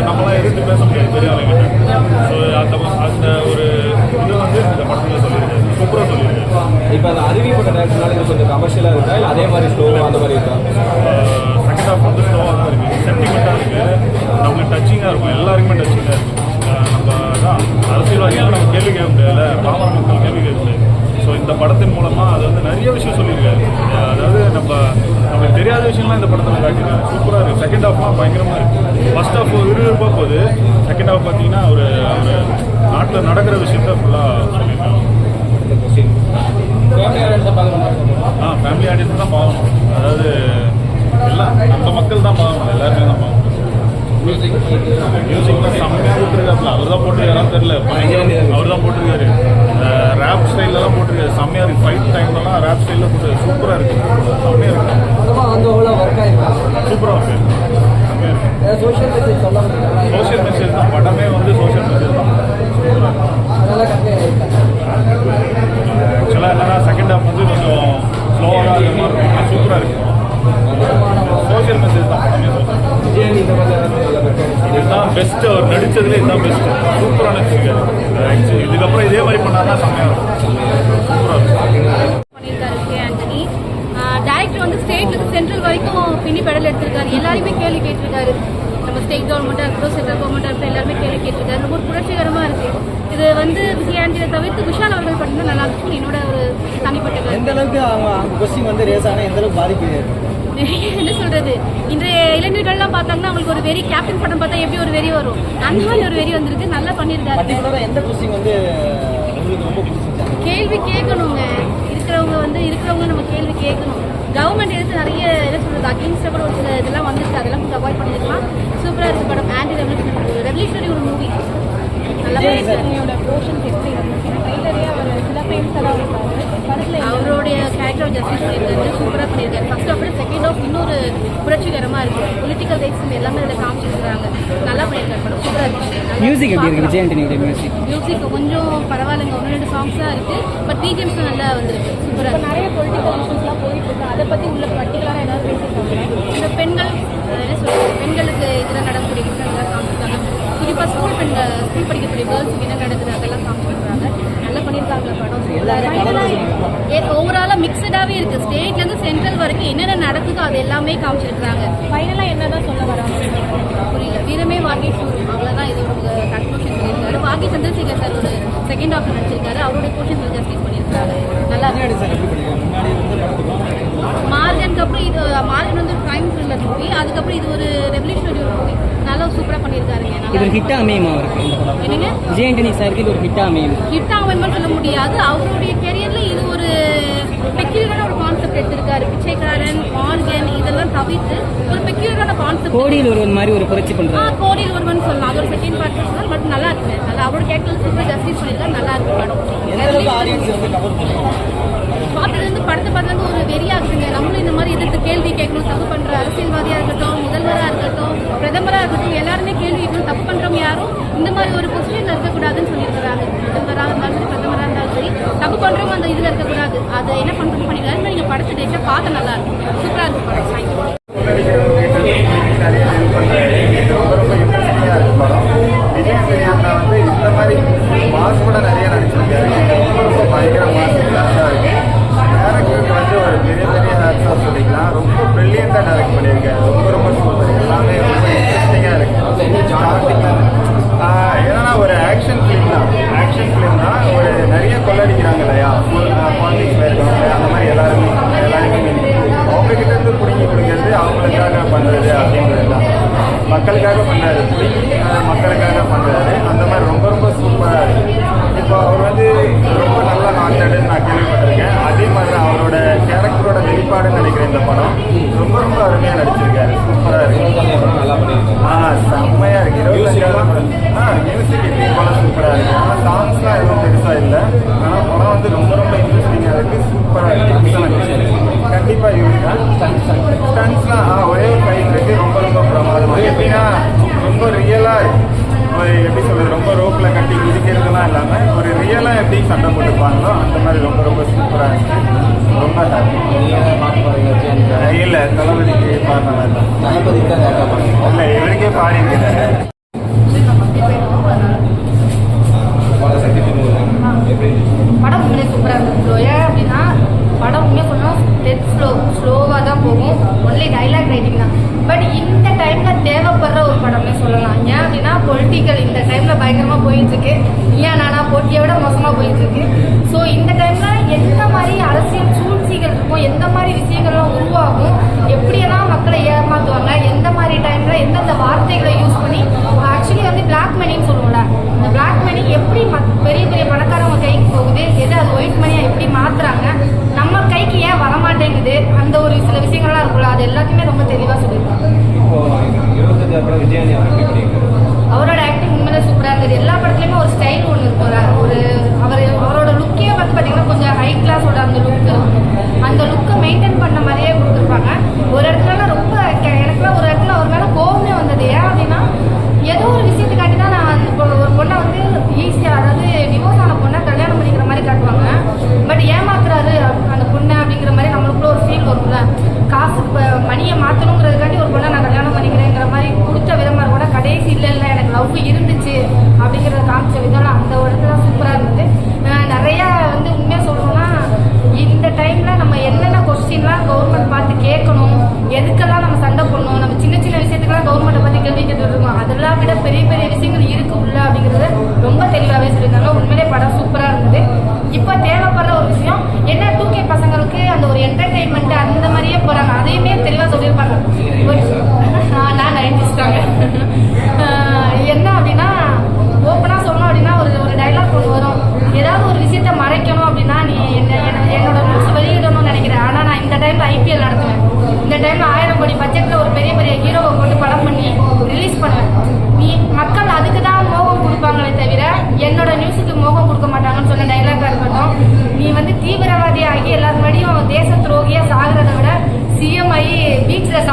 நம்மளாம் எதிர்த்து பேச முடியாது பெரிய ஆளுங்கிட்ட. ஸோ அந்த ஒரு இது வந்து இந்த படத்தில் சொல்லியிருக்காரு, சூப்பராக சொல்லியிருக்காரு. இப்போ அந்த அறிவிப்பட்ட டேரக்டர்னால இது கொஞ்சம் கமர்ஷியலாக இருக்கா இல்லை அதே மாதிரி ஸ்லோவாக அந்த மாதிரி இருக்கா? செகண்ட் ஹாஃப் வந்து ஸ்லோவாக தான் இருக்குது, சென்டிமெண்ட்டாக இருக்குது, நம்மளுக்கு டச்சிங்காக இருக்கும், எல்லாருக்குமே டச்சிங்காக இருக்கும். நம்ம தான் அரசியல்வாதிகள் நம்ம கேள்வி கேட்க முடியல, பாமர மக்கள் கேள்வி கேட்க முடியாது. ஸோ இந்த படத்தின் மூலமாக அது வந்து நிறைய விஷயம் சொல்லியிருக்காரு. அதாவது நம்மளுக்கு தெரியாத விஷயம்லாம் இந்த படத்தில் காட்டியிருக்காரு. சூப்பராக இருக்குது. செகண்ட் ஹாஃப்லாம் பயங்கரமாக இருக்குது. ஃபர்ஸ்ட் ஹாஃப் விறுவிறுப்பாக போகுது. செகண்ட் ஹாஃப் பார்த்தீங்கன்னா ஒரு நாட்டில் நடக்கிற விஷயத்த ஃபுல்லாக சொல்லியிருக்காங்க. ஃபேமிலி ஆடியன்ஸ் தான் பார்க்கணும். அதாவது எல்லாம் நம்ம மக்கள் தான் பார்க்கணும், எல்லாருமே தான் பார்க்கணும். மியூசிக்லாம் செம்மையாக போட்டுருக்காப்புல, அவர் தான் போட்டிருக்காரான்னு தெரியல, அவர் தான் போட்டிருக்காரு. ரேப் ஸ்டைலெல்லாம் போட்டிருக்காரு, செம்மையாக இருக்குது. ஃபைட் டைம்லலாம் ரேப் ஸ்டைலில் போட்டு சூப்பராக இருக்குது, செம்மையாக இருக்குது, சூப்பராக இருக்குது, செம்மையாக இருக்குது. சோஷியல் மெசேஜ் தான் படமே வந்து, சோஷியல் மெசேஜ் தான். ஆக்சுவலாக என்னன்னா செகண்ட் ஹாஃப் வந்து கொஞ்சம் ஸ்லோவாக தான் இருக்கிற மாதிரி இருக்கும், சூப்பராக இருக்குது. சோஷியல் மெசேஜ் தான் படமே. இதுதான் பெஸ்ட், அவர் நடித்ததுலேயே இதுதான் பெஸ்ட்டு. சூப்பராக நடிச்சிருக்காரு. ஆக்சுவலி இதுக்கப்புறம் இதே மாதிரி பண்ணால் தான் செம்மையாக இருக்கும், சூப்பராக இருக்கும். டைரக்டர் வந்து ஸ்டேட்லேருந்து சென்ட்ரல் வரைக்கும் பின்னி பெடல் எடுத்திருக்காரு. எல்லாருமே கேள்வி கேட்டிருக்காரு. நம்ம ஸ்டேட் கவர்மெண்ட்டாக இருக்கட்டும், சென்ட்ரல் கவர்மெண்ட்டாக இருக்கட்டும், எல்லாருமே கேள்வி கேட்டிருக்காரு. ரொம்ப புரட்சிகரமாக இருக்குது. இது வந்து விஜயாண்டியை தவிர்த்து விஷால் அவர்கள் பண்ணால் நல்லா இருக்கும். என்னோட ஒரு தனிப்பட்ட எந்த அளவுக்கு அவங்க கொஸ்டின் வந்து ரேஸ் ஆனால் எந்த அளவுக்கு பாதிப்பு என்ன சொல்றது, இன்றைய இளைஞர்கள்லாம் பார்த்தாங்கன்னா அவங்களுக்கு ஒரு வெறி, கேப்டன் படம் பார்த்தா எப்படி ஒரு வெறி வரும், அந்த மாதிரி ஒரு வெறி வந்திருக்கு. நல்லா பண்ணியிருக்காரு. எந்த கொஸ்டின் வந்து ரொம்ப கேள்வி கேட்கணுங்க. இருக்கிறவங்க நம்ம கேள்வி கேட்கணும். கவர்மெண்ட் எடுத்து நிறைய என்ன சொல்றது அகேன்ஸ்டாக கூட ஒரு சில இதெல்லாம் வந்துருக்கு, அதெல்லாம் கொஞ்சம் அவாய்ட் பண்ணிருக்கலாம். சூப்பராக இருக்குது படம். ஆன்டி ரெவல்யூஷனரி ஒரு மூவி. நல்லா போர்ஷன்ஸ் எப்படி அவருடைய கேரக்டர் ஜஸ்டிஸ் பண்ணியிருக்காரு, சூப்பராக பண்ணியிருக்காரு. ஃபர்ஸ்ட் ஆஃப் செகண்ட் ஆஃப் இன்னொரு புரட்சிகரமாக இருக்குது. பொலிட்டிக்கல் ரைட்ஸ் எல்லாமே இதில் காமிச்சிருக்காங்க. நல்லா பண்ணியிருக்காரு படம், சூப்பராக இருக்குது. மியூசிக் எப்படி இருக்குது விஜய் ஆண்டனியோட மியூசிக் கொஞ்சம் பரவாயில்லைங்க, ஒன்று ரெண்டு சாங்ஸ் தான் இருக்குது. பட் பிஜிஎம்ஸ் நல்லா வந்துருக்கு, சூப்பராக. நிறைய பொலிட்டிக்கல் இஷ்யூஸ்லாம் போயிட்டு இருக்கு, அதை பற்றி உள்ள பர்டிகுலராக ஏதாவது பேசியிருக்காங்க. இந்த பெண்கள் என்ன சொல்றது, பெண்களுக்கு இதில் நடக்கக்கூடிய விஷயங்கள்லாம் காமிச்சிருக்காங்க. குறிப்பாக ஸ்கூல் படிக்கக்கூடிய கேர்ள்ஸுக்கு என்ன நடக்குது அதெல்லாம் காமிச்சிருக்காங்க. நல்லா பண்ணியிருக்காங்க படம். ஓவராலாக மிக்சடாகவே இருக்குது. ஸ்டேட்லேருந்து சென்ட்ரல் வரைக்கும் என்னென்ன நடக்குதோ அது எல்லாமே காமிச்சிருக்காங்க. ஃபைனலாக என்ன தான் சொல்ல வராங்க புரியல. வீரமே வாகேஷ் அவ்வளோதான். இது ஒரு கன்க்ளூஷன் பண்ணியிருக்காரு. வாகி சந்திரசேகர் சார் ஒரு செகண்ட் ஹாஃப் நடிச்சிருக்காரு. அவருடைய போர்ஷன் ஜஸ்டிஸ் பண்ணியிருக்காரு. நல்லா மார்கனுக்கு அப்புறம் இது மார்கன் வந்து கிரைம் த்ரில்லர் மூவி, அதுக்கப்புறம் இது ஒரு ரெவல்யூஷனரி மூவி. நல்லா சூப்பராக பண்ணியிருக்காருங்க. இது ஒரு ஹிட்டா அமையுமா அவருக்கு? என்னங்க விஜய் ஆண்டனி சாருக்கு இது ஒரு ஹிட்டா அமையும்? ஹிட்டா அமையுமா சொல்ல முடியாது. அவருடைய கெரியர்ல இது ஒரு பெக்யூலரான ஒரு கான்செப்ட் எடுத்திருக்காரு. பிச்சைக்காரன், மார்கன் இதெல்லாம் தவிர்த்து ஒரு பெக்யூலரான கான்செப்ட். கோடியில் ஒருவன் மாதிரி ஒரு புரட்சி பண்றாரு. கோடியில் ஒருவன் சொல்லலாம். அது ஒரு செகண்ட் பார்ட் சொல்லலாம். பட் நல்லா இருக்கு. நல்லா அவரோட கேரக்டர் சூப்பர் ஜஸ்டிஸ் பண்ணியிருக்காரு. நல்லா இருக்கு படம். பார்த்ததுலேருந்து படத்தை பார்த்தது ஒரு வெறியாகுதுங்க. நம்மளும் இந்த மாதிரி எதிர்த்து கேள்வி கேட்கணும். தப்பு பண்ற அரசியல்வாதியாக இருக்கட்டும், முதல்வராக இருக்கட்டும், பிரதமராக இருக்கட்டும், எல்லாருமே கேள்வி கேட்கணும். தப்பு பண்றவங்க யாரும் இந்த மாதிரி ஒரு பொசிஷன்ல இருக்கக்கூடாதுன்னு சொல்லியிருக்கிறாங்க. முதல்வராக இருந்தாலும் சரி, பிரதமராக இருந்தாலும் சரி, தப்பு பண்றவங்க அந்த இதுல இருக்கக்கூடாது. அதை என்ன பண்றது பண்ணிக்கலாம். நீங்க படத்தை டேட்டா பார்க்க நல்லா இருக்கும். சூப்பரா இருக்கும் படம். இந்த மாதிரி மாஸ் கூட நிறைய நடிச்சிருக்காரு. ரொம்ப பயங்கர மாஸ் இருக்கு. டேரக்டருக்கு வந்து ஒரு பெரிய ஹேட்ஸ் ஆஃப் சொல்லிக்கலாம். ரொம்ப பிரில்லியண்டாக டேரக்ட் பண்ணியிருக்காரு. ரொம்ப சூப்பர். எல்லாமே ரொம்ப இன்ட்ரெஸ்டிங்காக இருக்கு. ஏன்னா ஒரு ஆக்ஷன் ஃபிலிம் தான். ஒரு நிறைய கொள்ளடிக்கிறாங்க இல்லையா, பாலிடிக்ஸில் இருக்கவங்க, அந்த மாதிரி எல்லாருமே அவங்ககிட்ட இருந்து பிடிங்கி கொடுக்கறது, அவங்களுக்காக பண்ணுறது அப்படிங்கிறது தான். மக்களுக்காக பண்ணுறாரு, பிடிங்கி மக்களுக்காக பண்ணுறாரு. அந்த மாதிரி ரொம்ப சூப்பராக இருக்குது. இப்போ அவர் வந்து ரொம்ப நல்லா ஹார்ட்டடுன்னு நான் கேள்விப்பட்டிருக்கேன். அதே மாதிரி தான் அவரோட கேரக்டரோட வெளிப்பாடுன்னு நினைக்கிறேன். இந்த படம் ரொம்ப அருமையாக நடிச்சிருக்காரு. சூப்பராக இருக்குது. செம்மையாக இருக்குது. 25 மியூசிக் எப்பயும் போல சூப்பராக இருக்குது. ஆனால் சாங்ஸ்லாம் எதுவும் பெருசாக இல்லை. ஆனால் படம் வந்து ரொம்ப இன்ட்ரெஸ்டிங்காக இருக்குது. சூப்பராக இருக்குது. கண்டிப்பாக யூனிக்காக ஸ்டன்ஸ்லாம் ஒரே ஒரு ஃபைட் இருக்குது. ரொம்ப பிரமாதமாக. எப்படின்னா ரொம்ப ரியலாக எப்படி சொல்கிறது, ரொம்ப ரோப்பில் கட்டி குதிக்கிறதுலாம் இல்லாமல் ஒரு ரியலாக எப்படி சண்டை போட்டுப்பாங்களோ அந்த மாதிரி ரொம்ப சூப்பராக இருக்குது. ரொம்ப இல்லை தளபதிக்கு பாடினா இல்லை, இவருக்கே பாடியிருக்கிறாரு. எப்படி இருந்துச்சு? படம் உண்மையிலே சூப்பராக இருக்கும் ப்ரோ. ஏன் அப்படின்னா படம் உண்மையாக சொன்னால் டெத் ஸ்லோவாக தான் போகும். ஒன்லி டைலாக் ரைட்டிங் தான். பட் இந்த டைமில் தேவைப்படுற ஒரு படம்னே சொல்லலாம். ஏன் அப்படின்னா பொலிட்டிக்கல் இந்த டைமில் பயங்கரமாக போயிட்டுருக்கு. ஏன் நானா போட்டியை விட மோசமாக போயிட்டுருக்கு. ஸோ இந்த டைமில் எந்த மாதிரி அரசியல் சூழ்ச்சிகள் இருக்கும், எந்த மாதிரி விஷயங்கள்லாம் உருவாகும், எப்படியெல்லாம் மக்களை ஏமாற்றுவாங்க, எந்த மாதிரி டைமில் எந்தெந்த வார்த்தைகளை யூஸ் பண்ணி ஆக்சுவலி வந்து பிளாக் மணின்னு சொல்லுவோம்ல, இந்த பிளாக் மணி எப்படி பெரிய பெரிய பணக்காரவங்க கைக்கு போகுது, எது அது ஒயிட் மணியாக எப்படி மாற்றுறாங்க, நம்ம கைக்கு ஏன் வரமாட்டேங்குது, அந்த ஒரு சில விஷயங்கள்லாம் இருக்குல்ல, அது எல்லாத்தையுமே ரொம்ப தெளிவாக சொல்லியிருக்காங்க. இப்போ 25 படம் விஜயாண்டி அவர் எப்படி பண்ணியிருக்காரு? அவரோட ஆக்டிங் உண்மையிலே சூப்பராக இருந்தது. எல்லா படத்துலையுமே ஒரு ஸ்டைல் ஒன்று இருக்கும். அவரோட லுக்கே வந்து பார்த்தீங்கன்னா கொஞ்சம் ஹை கிளாஸோட அந்த லுக்கு, அந்த லுக்கை மெயின்டைன் பண்ண மாதிரியே கொடுத்துருப்பாங்க. ஒரு இடத்துலலாம் ரொம்ப எனக்குலாம் ஒரு இடத்துல அவர் மேலே கோவமே வந்தது. ஏன் அப்படின்னா ஏதோ ஒரு விஷயத்துக்காண்டி தான் நான் ஒரு பொண்ணை வந்து ஈஸியாக, அதாவது டிவோர்ஸ் ஆன பொண்ணை கல்யாணம் பண்ணிக்கிற மாதிரி காட்டுவாங்க. பட் ஏமாத்துறாரு அந்த பொண்ணை அப்படிங்கிற மாதிரி நம்மளுக்குள்ள ஒரு ஃபீல் வரும்ல. காசு மணியை மாற்றணுங்கிறதுக்காண்டி ஒரு பொண்ணை நான் கல்யாணம் பண்ணிக்கிறேங்கிற மாதிரி கொடுத்த விதமாக கூட கடைசி இல்லை எனக்கு லவ் இருந்துச்சு அப்படிங்கிறத காமிச்ச விதம் அந்த இடத்துல சூப்பராக இருந்தது. நிறையா வந்து உண்மையாக சொல்லணும்னா இந்த டைமில் நம்ம என்னென்ன கொஸ்டின்லாம் கவர்மெண்ட் பார்த்து கேட்கணும், எதுக்கெல்லாம் நம்ம சண்டை பண்ணணும், நம்ம சின்ன சின்ன விஷயத்துக்கெல்லாம் கவர்மெண்ட்டை பற்றி கேள்வி கேட்டுட்டு இருக்கோம், அதெல்லாம் விட பெரிய பெரிய விஷயங்கள் இருக்கு உள்ள அப்படிங்கிறத ரொம்ப தெளிவாகவே சொல்லியிருந்தாங்க. உண்மையிலே படம் சூப்பராக இருந்தது. இப்போ தேவைப்படுற ஒரு விஷயம் என்ன, 2K பசங்களுக்கு அந்த ஒரு என்டர்டெயின்மெண்ட் அந்த மாதிரியே போகிறாங்க, அதையுமே தெளிவாக சொல்லியிருப்பாங்க. நான் 90s தாங்க. என்ன அப்படின்னா ஓப்பனாக சொல்லணும் அப்படின்னா ஒரு டைலாக் ஒன்று வரும், ஏதாவது ஒரு விஷயத்த மறைக்கணும் அப்படின்னா நீ என்னோட நியூஸ் வெளியிடணும்னு நினைக்கிறேன், ஆனால் நான் இந்த டைமில் IPL நடத்துவேன், இந்த டைமில் 1000 கோடி பட்ஜெட்டில் ஒரு பெரிய பெரிய ஹீரோவை போட்டு படம் பண்ணி ரிலீஸ் பண்ணுவேன். நீ மக்கள் அதுக்கு தான் மோகம் கொடுப்பாங்களே தவிர என்னோட நியூஸுக்கு மோகம் கொடுக்க மாட்டாங்கன்னு சொன்ன டைலாக்காக இருக்கட்டும். நீ வந்து தீவிரவாதி ஆகி எல்லாரும் முன்னாடியும் தேச துரோகியாக சாகிறத விட CM ஆகி பீச்சில்